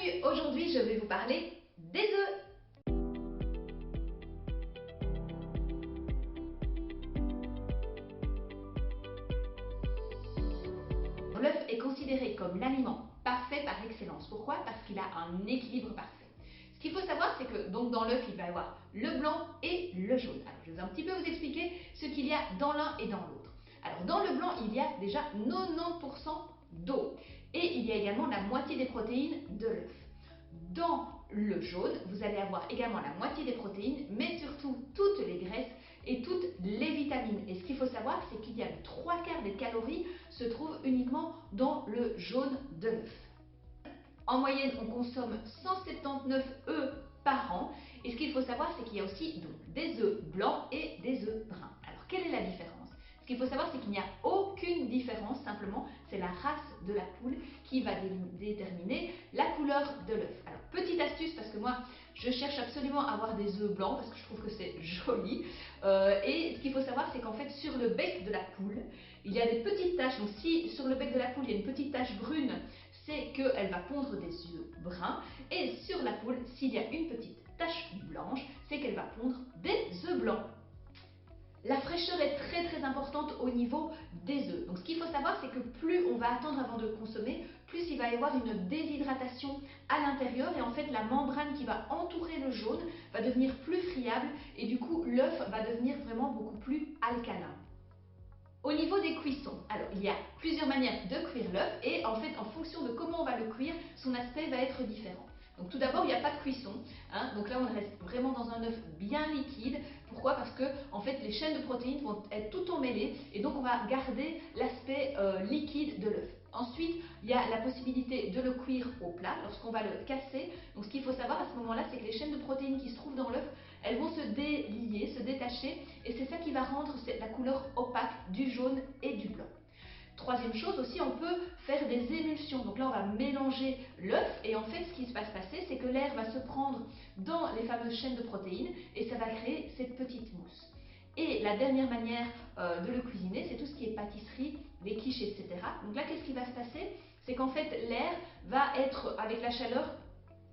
Bienvenue, aujourd'hui je vais vous parler des œufs. L'œuf est considéré comme l'aliment parfait par excellence. Pourquoi? Parce qu'il a un équilibre parfait. Ce qu'il faut savoir, c'est que donc dans l'œuf, il va y avoir le blanc et le jaune. Alors je vais un petit peu vous expliquer ce qu'il y a dans l'un et dans l'autre. Alors dans le blanc, il y a déjà 90% d'eau et il y a également la moitié des protéines de l'œuf. Dans le jaune, vous allez avoir également la moitié des protéines, mais surtout toutes les graisses et toutes les vitamines. Et ce qu'il faut savoir, c'est qu'il y a 3/4 des calories se trouvent uniquement dans le jaune de l'œuf. En moyenne, on consomme 179 œufs par an. Et ce qu'il faut savoir, c'est qu'il y a aussi donc, des œufs blancs et des œufs bruns. Alors, quelle est la différence? Ce qu'il faut savoir, c'est qu'il n'y a aucune différence, simplement, c'est la race de la poule qui va déterminer la couleur de l'œuf. Alors, petite astuce, parce que moi, je cherche absolument à avoir des œufs blancs, parce que je trouve que c'est joli. Et ce qu'il faut savoir, c'est qu'en fait, sur le bec de la poule, il y a des petites taches. Donc, si sur le bec de la poule, il y a une petite tache brune, c'est qu'elle va pondre des œufs bruns. Et sur la poule, s'il y a une petite tache blanche, c'est qu'elle va pondre des œufs blancs. La fraîcheur est très importante au niveau des œufs. Donc ce qu'il faut savoir, c'est que plus on va attendre avant de consommer, plus il va y avoir une déshydratation à l'intérieur et en fait la membrane qui va entourer le jaune va devenir plus friable et du coup l'œuf va devenir vraiment beaucoup plus alcalin. Au niveau des cuissons, alors il y a plusieurs manières de cuire l'œuf et en fait en fonction de comment on va le cuire, son aspect va être différent. Donc tout d'abord, il n'y a pas de cuisson, donc là on reste vraiment dans un œuf bien liquide. Pourquoi? Parce que en fait les chaînes de protéines vont être tout emmêlées et donc on va garder l'aspect liquide de l'œuf. Ensuite, il y a la possibilité de le cuire au plat lorsqu'on va le casser. Donc ce qu'il faut savoir à ce moment-là, c'est que les chaînes de protéines qui se trouvent dans l'œuf, elles vont se délier, se détacher et c'est ça qui va rendre la couleur opaque du jaune et du blanc. Troisième chose aussi, on peut faire des émulsions. Donc là, on va mélanger l'œuf et en fait, ce qui va se passer, c'est que l'air va se prendre dans les fameuses chaînes de protéines et ça va créer cette petite mousse. Et la dernière manière de le cuisiner, c'est tout ce qui est pâtisserie, les quiches, etc. Donc là, qu'est-ce qui va se passer? C'est qu'en fait, l'air va être, avec la chaleur,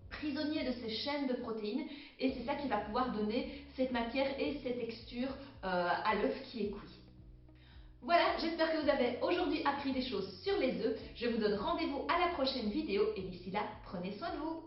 prisonnier de ces chaînes de protéines et c'est ça qui va pouvoir donner cette matière et cette texture à l'œuf qui est cuit. Voilà, j'espère que vous avez aujourd'hui appris des choses sur les œufs. Je vous donne rendez-vous à la prochaine vidéo et d'ici là, prenez soin de vous.